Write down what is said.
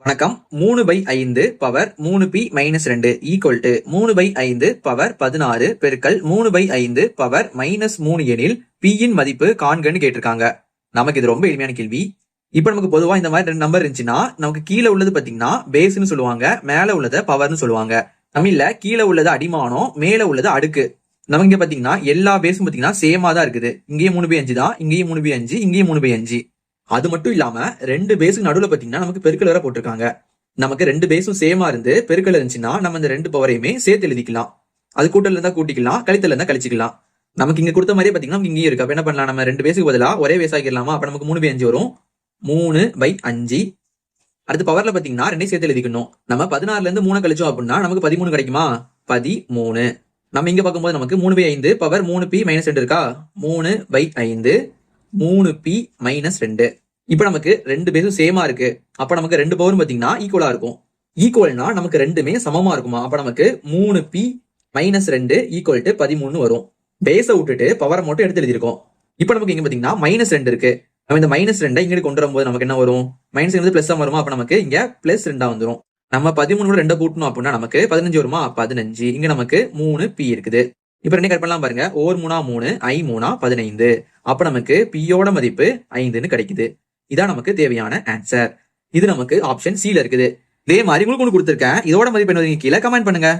வணக்கம். 3/5 power 3p - 2 equal to 3/5 power 16 பெருக்கல் 3/5 power -3 எனில் p இன் மதிப்பு காண்கன்னு கேட்டிருக்காங்க. நமக்கு இது ரொம்ப எளிமையான கேள்வி. இப்ப நமக்கு பொதுவா இந்த மாதிரி 2 நம்பர் இருந்துச்சுன்னா நமக்கு கீழே உள்ளது பாத்தீங்கன்னா பேஸ்ன்னு சொல்லுவாங்க, மேல உள்ளத பவர்னு சொல்லுவாங்க. தமிழ்ல கீழே உள்ளது அடிமானம், மேல உள்ளது அடுக்கு. நமக்கு இங்க பாத்தீங்கன்னா எல்லா பேஸும் பாத்தீங்கன்னா சேமா தான் இருக்குது. இங்கேயும் 3/5 தான், இங்கேயும் 3/5, இங்கேயும் 3/5. அது மட்டும் இல்லாம 2 பேஸுக்கு நடுவுல பாத்தீங்கன்னா நமக்கு பெருக்கல் வேற போட்டிருக்காங்க. நமக்கு 2 பேஸும் சேமா இருந்து பெருக்கல் இருந்துச்சுன்னா நம்ம இந்த 2 பவரையுமே சேர்த்து எழுதிக்கலாம். அது கூட்டல் இருந்தா கூட்டிக்கலாம், கழித்தல் இருந்தா கழிச்சுக்கலாம். நமக்கு இங்க கொடுத்த மாதிரியே பாத்தீங்கன்னா இங்கேயும் இருக்கு. அப்ப என்ன பண்ணலாம், நம்ம 2 பேஸுக்கு பதிலா ஒரே பேஸ் ஆக்கிடலாமா? அப்ப நமக்கு 3/5 வரும். 3/5. அடுத்து பவர்ல பாத்தீங்கன்னா 2 சேர்த்து எழுதிக்கணும். நம்ம 16ல இருந்து 3 கழிச்சோம் அப்படின்னா நமக்கு 13 கிடைக்குமா? 13. நம்ம இங்க பார்க்கும்போது நமக்கு 3/5 பவர் 3p - 2 இருக்கா? 3/5 3p - 2. இப்ப நமக்கு 2 பேஸும் சேமா இருக்கு. அப்ப நமக்கு 2 பவரும் பாத்தீங்கன்னா ஈக்குவலா இருக்கும். ஈக்குவல்னா நமக்கு ரெண்டுமே சமமா இருக்குமா? அப்ப நமக்கு 3p - 2 ஈக்குவல் டு 13 வரும். பேஸை விட்டுட்டு பவரை மட்டும் எடுத்து எழுதிருக்கோம். இப்ப நமக்கு இங்க பாத்தீங்கன்னா -2 இருக்கு. நம்ம இந்த -2 இங்க கொண்டு வரும்போது நமக்கு என்ன வரும்? -2 பிளஸ் தான் வருமா? அப்ப நமக்கு இங்க +2 வந்துரும். நம்ம 13 2 கூட்டணும் அப்படின்னா நமக்கு 15 வருமா? 15. இங்க நமக்கு 3p இருக்குது. இப்ப 2 கட் பண்ணலாம் பாருங்க. 4 3 3, I 3 15. அப்ப நமக்கு p யோட மதிப்பு 5ன்னு கிடைக்குது. இதான் நமக்கு தேவையான ஆன்சர். இது நமக்கு ஆப்ஷன் C ல இருக்குது. இதே மாதிரி உங்களுக்கு கொடுத்திருக்கேன். இதோட மதிப்பு என்ன கீழே கமெண்ட் பண்ணுங்க.